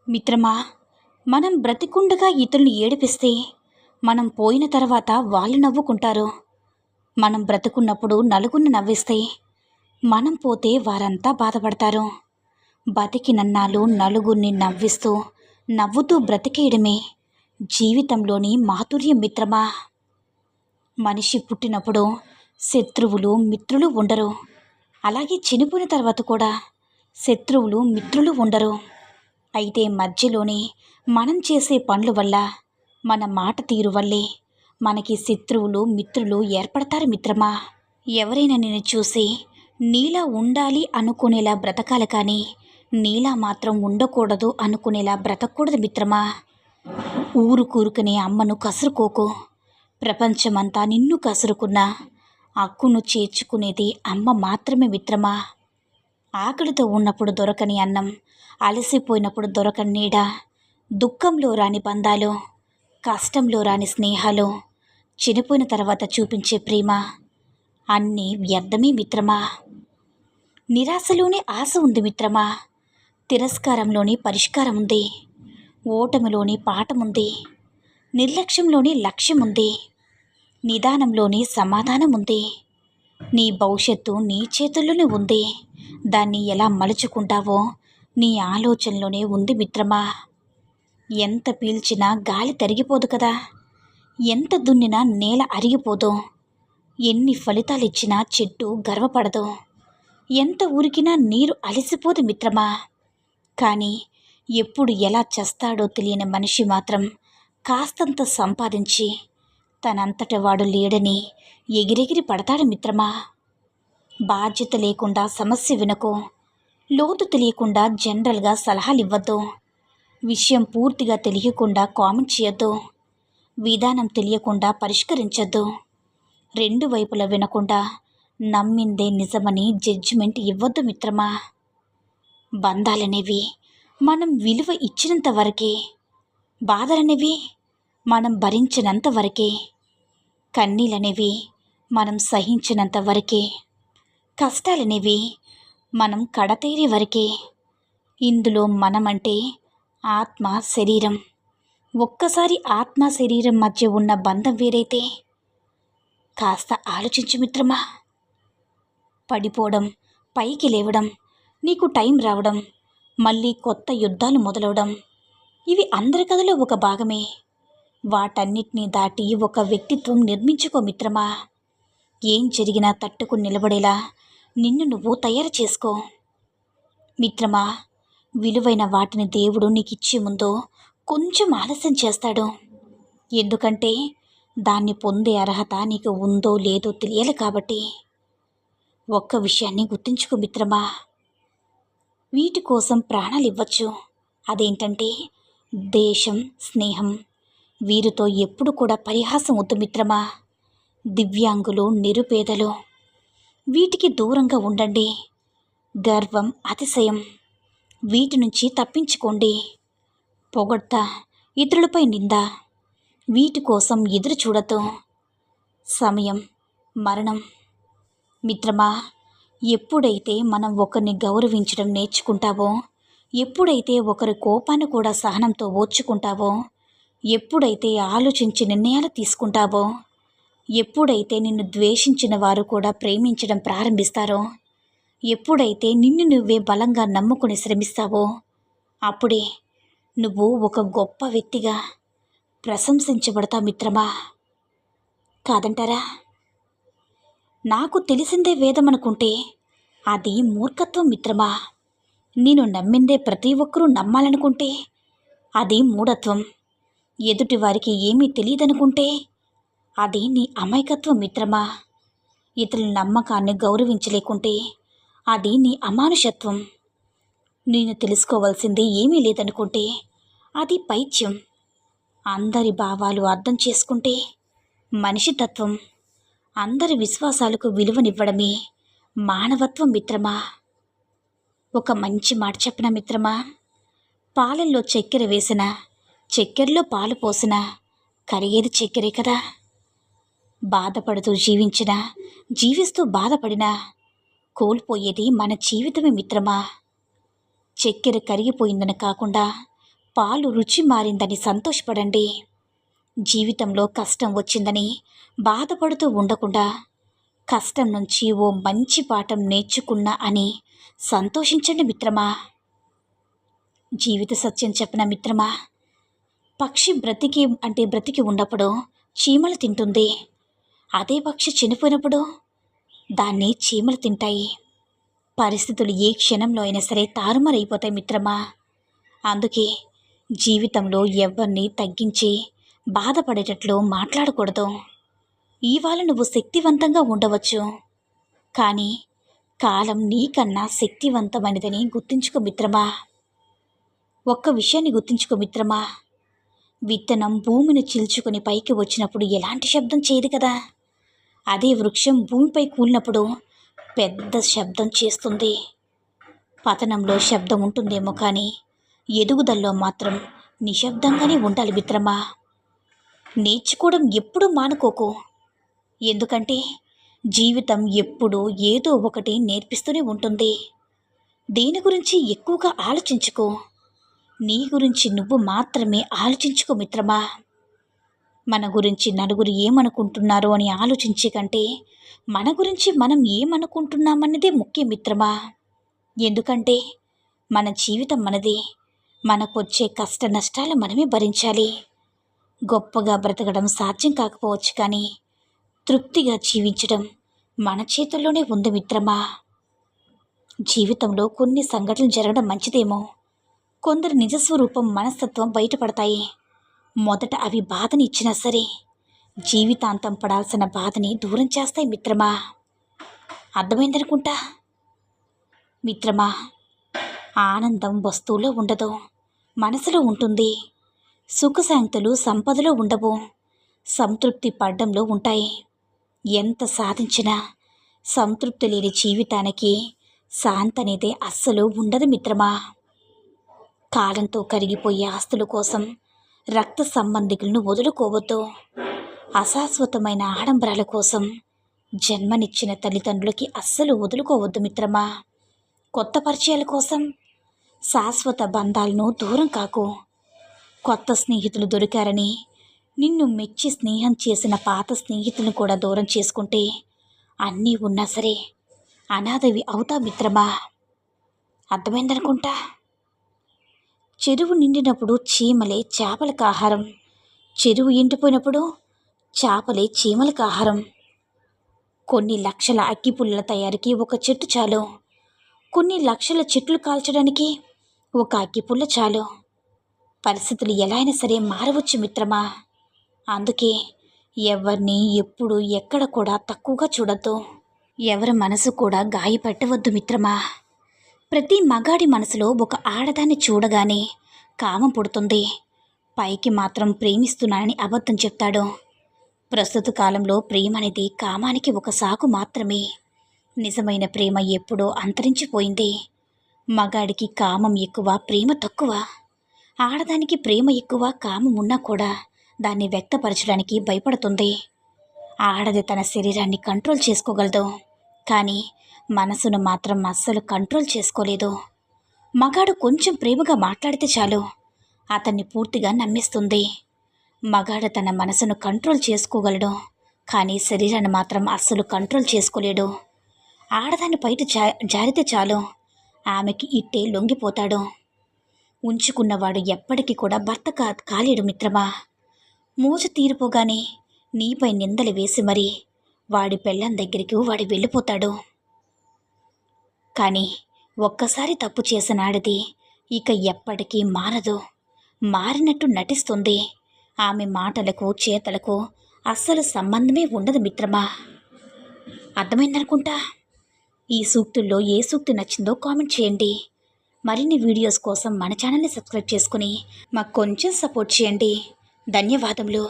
మిత్రమా, మనం బ్రతికుండగా ఇతరుల్ని ఏడిపిస్తే మనం పోయిన తర్వాత వాళ్ళు నవ్వుకుంటారు. మనం బ్రతుకున్నప్పుడు నలుగురిని నవ్విస్తే మనం పోతే వారంతా బాధపడతారు. బతికినన్నాళ్ళు నలుగురిని నవ్విస్తూ నవ్వుతూ బ్రతికేయడమే జీవితంలోని మాధుర్యం మిత్రమా. మనిషి పుట్టినప్పుడు శత్రువులు మిత్రులు ఉండరు. అలాగే చనిపోయిన తర్వాత కూడా శత్రువులు మిత్రులు ఉండరు. అయితే మధ్యలోనే మనం చేసే పనుల వల్ల, మన మాట తీరు వల్లే మనకి శత్రువులు మిత్రులు ఏర్పడతారు మిత్రమా. ఎవరైనా నిన్ను చూసి నీలా ఉండాలి అనుకునేలా బ్రతకాలి, కానీ నీలా మాత్రం ఉండకూడదు అనుకునేలా బ్రతకూడదు మిత్రమా. ఊరు కూరుకునే అమ్మను కసురుకోకు. ప్రపంచమంతా నిన్ను కసురుకున్నా హక్కును చేర్చుకునేది అమ్మ మాత్రమే మిత్రమా. ఆకలితో ఉన్నప్పుడు దొరకని అన్నం, అలసిపోయినప్పుడు దొరకని నీడ, దుఃఖంలో రాని బంధాలు, కష్టంలో రాని స్నేహాలు, చనిపోయిన తర్వాత చూపించే ప్రేమ అన్నీ వ్యర్థమే మిత్రమా. నిరాశలోనే ఆశ ఉంది మిత్రమా. తిరస్కారంలోని పరిష్కారం ఉంది. ఓటమిలోని పాఠముంది. నిర్లక్ష్యంలోని లక్ష్యం ఉంది. నిదానంలోని సమాధానం ఉంది. నీ భవిష్యత్తు నీ చేతుల్లోనే ఉంది. దాన్ని ఎలా మలుచుకుంటావో నీ ఆలోచనలోనే ఉంది మిత్రమా. ఎంత పీల్చినా గాలి తరిగిపోదు కదా. ఎంత దున్నినా నేల అరిగిపోదు. ఎన్ని ఫలితాలిచ్చినా చెట్టు గర్వపడదు. ఎంత ఉరికినా నీరు అలసిపోదు మిత్రమా. కానీ ఎప్పుడు ఎలా చేస్తాడో తెలియని మనిషి మాత్రం కాస్తంత సంపాదించి తనంతట వాడు లేడని ఎగిరెగిరి పడతాడు మిత్రమా. బాధ్యత లేకుండా సమస్య వినకు. లోతు తెలియకుండా జనరల్గా సలహాలు ఇవ్వద్దు. విషయం పూర్తిగా తెలియకుండా కామెంట్ చేయొద్దు. విధానం తెలియకుండా పరిష్కరించొద్దు. రెండు వైపులా వినకుండా నమ్మిందే నిజమని జడ్జిమెంట్ ఇవ్వద్దు మిత్రమా. బంధాలనేవి మనం విలువ ఇచ్చినంత వరకే. బాధలనేవి మనం భరించినంత వరకే. కన్నీళ్ళనేవి మనం సహించినంత వరకే. కష్టాలనేవి మనం కడతేరే వరకే. ఇందులో మనమంటే ఆత్మ శరీరం. ఒక్కసారి ఆత్మ శరీరం మధ్య ఉన్న బంధం వేరైతే కాస్త ఆలోచించు మిత్రమా. పడిపోవడం, పైకి లేవడం, నీకు టైం రావడం, మళ్ళీ కొత్త యుద్ధాలు మొదలవడం, ఇవి అందరి కథలో ఒక భాగమే. వాటన్నిటినీ దాటి ఒక వ్యక్తిత్వం నిర్మించుకో మిత్రమా. ఏం జరిగినా తట్టుకుని నిలబడేలా నిన్ను నువ్వు తయారు చేసుకో మిత్రమా. విలువైన వాటిని దేవుడు నీకు ఇచ్చే ముందు కొంచెం ఆలస్యం చేస్తాడు. ఎందుకంటే దాన్ని పొందే అర్హత నీకు ఉందో లేదో తెలియాలి కాబట్టి. ఒక్క విషయాన్ని గుర్తుంచుకో మిత్రమా. వీటి కోసం ప్రాణాలు ఇవ్వచ్చు. అదేంటంటే దేశం, స్నేహం. వీరితో ఎప్పుడు కూడా పరిహాసం వద్దు మిత్రమా. దివ్యాంగులు, నిరుపేదలు, వీటికి దూరంగా ఉండండి. గర్వం, అతిశయం, వీటి నుంచి తప్పించుకోండి. పొగడ్త, ఇతరులపై నింద, వీటి కోసం ఎదురు చూడద్దు. సమయం, మరణం. మిత్రమా, ఎప్పుడైతే మనం ఒకరిని గౌరవించడం నేర్చుకుంటావో, ఎప్పుడైతే ఒకరి కోపాన్ని కూడా సహనంతో ఓర్చుకుంటావో, ఎప్పుడైతే ఆలోచించి నిర్ణయాలు తీసుకుంటావో, ఎప్పుడైతే నిన్ను ద్వేషించిన వారు కూడా ప్రేమించడం ప్రారంభిస్తారో, ఎప్పుడైతే నిన్ను నువ్వే బలంగా నమ్ముకుని శ్రమిస్తావో, అప్పుడే నువ్వు ఒక గొప్ప వ్యక్తిగా ప్రశంసించబడతావు మిత్రమా. కాదంటారా? నాకు తెలిసిందే వేదం అనుకుంటే అది మూర్ఖత్వం మిత్రమా. నేను నమ్మిందే ప్రతి ఒక్కరూ నమ్మాలనుకుంటే అది మూఢత్వం. ఎదుటి వారికి ఏమీ తెలియదనుకుంటే అది నీ అమాయకత్వం మిత్రమా. ఇతరుల నమ్మకాన్ని గౌరవించలేకుంటే అది నీ అమానుషత్వం. నేను తెలుసుకోవాల్సింది ఏమీ లేదనుకుంటే అది పైత్యం. అందరి భావాలు అర్థం చేసుకుంటే మనిషి తత్వం. అందరి విశ్వాసాలకు విలువనివ్వడమే మానవత్వం మిత్రమా. ఒక మంచి మాట చెప్పనా మిత్రమా. పాలల్లో చక్కెర వేసిన, చక్కెరలో పాలు పోసినా కరిగేది చక్కెరే కదా. బాధపడుతూ జీవించినా, జీవిస్తూ బాధపడినా కోల్పోయేది మన జీవితమే మిత్రమా. చక్కెర కరిగిపోయిందని కాకుండా పాలు రుచి మారిందని సంతోషపడండి. జీవితంలో కష్టం వచ్చిందని బాధపడుతూ ఉండకుండా కష్టం నుంచి ఓ మంచి పాఠం నేర్చుకున్నా అని సంతోషించండి మిత్రమా. జీవిత సత్యం చెప్పిన మిత్రమా, పక్షి బ్రతికి ఉన్నప్పుడు చీమలు తింటుంది. అదే పక్షి చనిపోయినప్పుడు దాన్ని చీమలు తింటాయి. పరిస్థితులు ఏ క్షణంలో అయినా సరే తారుమారైపోతాయి మిత్రమా. అందుకే జీవితంలో ఎవరిని తగ్గించి బాధపడేటట్లు మాట్లాడకూడదు. ఇవాళ నువ్వు శక్తివంతంగా ఉండవచ్చు, కానీ కాలం నీకన్నా శక్తివంతమైనదని గుర్తుంచుకో మిత్రమా. ఒక్క విషయాన్ని గుర్తుంచుకో మిత్రమా, విత్తనం భూమిని చీల్చుకొని పైకి వచ్చినప్పుడు ఎలాంటి శబ్దం చేయదు కదా. అదే వృక్షం భూమిపై కూలినప్పుడు పెద్ద శబ్దం చేస్తుంది. పతనంలో శబ్దం ఉంటుందేమో కానీ ఎదుగుదలలో మాత్రం నిశ్శబ్దంగానే ఉండాలి మిత్రమా. నేర్చుకోవడం ఎప్పుడూ మానుకోకు. ఎందుకంటే జీవితం ఎప్పుడూ ఏదో ఒకటి నేర్పిస్తూనే ఉంటుంది. దేని గురించి ఎక్కువగా ఆలోచించుకో. నీ గురించి నువ్వు మాత్రమే ఆలోచించుకో మిత్రమా. మన గురించి నలుగురు ఏమనుకుంటున్నారో అని ఆలోచించే కంటే మన గురించి మనం ఏమనుకుంటున్నామన్నదే ముఖ్యం మిత్రమా. ఎందుకంటే మన జీవితం మనది. మనకొచ్చే కష్ట నష్టాలు మనమే భరించాలి. గొప్పగా బ్రతకడం సాధ్యం కాకపోవచ్చు, కానీ తృప్తిగా జీవించడం మన చేతుల్లోనే ఉంది మిత్రమా. జీవితంలో కొన్ని సంఘటనలు జరగడం మంచిదేమో. కొందరు నిజస్వరూపం మనస్తత్వం బయటపడతాయి. మొదట అవి బాధని ఇచ్చినా సరే జీవితాంతం పడాల్సిన బాధని దూరం చేస్తాయి మిత్రమా. అర్థమైందనుకుంటా మిత్రమా. ఆనందం వస్తువులో ఉండదు, మనసులో ఉంటుంది. సుఖశాంతులు సంపదలో ఉండవు, సంతృప్తి పడ్డంలో ఉంటాయి. ఎంత సాధించినా సంతృప్తి లేని జీవితానికి శాంతి అనేది అస్సలు ఉండదు మిత్రమా. కాలంతో కరిగిపోయే ఆస్తుల కోసం రక్త సంబంధికులను వదులుకోవద్దు. అశాశ్వతమైన ఆడంబరాల కోసం జన్మనిచ్చిన తల్లిదండ్రులకి అస్సలు వదులుకోవద్దు మిత్రమా. కొత్త పరిచయాల కోసం శాశ్వత బంధాలను దూరం కాకు. కొత్త స్నేహితులు దొరికారని నిన్ను మెచ్చి స్నేహం చేసిన పాత స్నేహితులను కూడా దూరం చేసుకుంటే అన్నీ ఉన్నా సరే అనాథవి అవుతా మిత్రమా. అర్థమైందనుకుంటా. చెరువు నిండినప్పుడు చీమలే చేపలకు ఆహారం, చెరువు ఎండిపోయినప్పుడు చేపలే చీమలకు ఆహారం. కొన్ని లక్షల అగ్గిపుల్లల తయారీకి ఒక చెట్టు చాలు, కొన్ని లక్షల చెట్లు కాల్చడానికి ఒక అగ్గిపుల్ల చాలు. పరిస్థితులు ఎలా అయినా సరే మారవచ్చు మిత్రమా. అందుకే ఎవరిని ఎప్పుడు ఎక్కడ కూడా తక్కువగా చూడొద్దు. ఎవరి మనసు కూడా గాయపెట్టవద్దు మిత్రమా. ప్రతి మగాడి మనసులో ఒక ఆడదాన్ని చూడగానే కామం పుడుతుంది. పైకి మాత్రం ప్రేమిస్తున్నానని అబద్ధం చెప్తాడు. ప్రస్తుత కాలంలో ప్రేమ అనేది కామానికి ఒక సాకు మాత్రమే. నిజమైన ప్రేమ ఎప్పుడో అంతరించిపోయింది. మగాడికి కామం ఎక్కువ, ప్రేమ తక్కువ. ఆడదానికి ప్రేమ ఎక్కువ, కామం ఉన్నా కూడా దాన్ని వ్యక్తపరచడానికి భయపడుతుంది. ఆడది తన శరీరాన్ని కంట్రోల్ చేసుకోగలదు, కానీ మనసును మాత్రం అస్సలు కంట్రోల్ చేసుకోలేదు. మగాడు కొంచెం ప్రేమగా మాట్లాడితే చాలు అతన్ని పూర్తిగా నమ్మేస్తుంది. మగాడు తన మనసును కంట్రోల్ చేసుకోగలడు, కానీ శరీరాన్ని మాత్రం అస్సలు కంట్రోల్ చేసుకోలేడు. ఆడదాన్ని బయట జారితే చాలు ఆమెకి ఇట్టే లొంగిపోతాడు. ఉంచుకున్నవాడు ఎప్పటికీ కూడా భర్త కాలేడు మిత్రమా. మోజు తీరిపోగానే నీపై నిందలు వేసి మరీ వాడి పెళ్ళాం దగ్గరికి వాడు వెళ్ళిపోతాడు. కానీ ఒక్కసారి తప్పు చేసిన ఆడది ఇక ఎప్పటికీ మారదు. మారినట్టు నటిస్తుంది. ఆమె మాటలకు చేతలకు అస్సలు సంబంధమే ఉండదు మిత్రమా. అర్థమైందనుకుంటా. ఈ సూక్తుల్లో ఏ సూక్తి నచ్చిందో కామెంట్ చేయండి. మరిన్ని వీడియోస్ కోసం మన ఛానల్ని సబ్స్క్రైబ్ చేసుకుని మాకు కొంచెం సపోర్ట్ చేయండి. ధన్యవాదములు.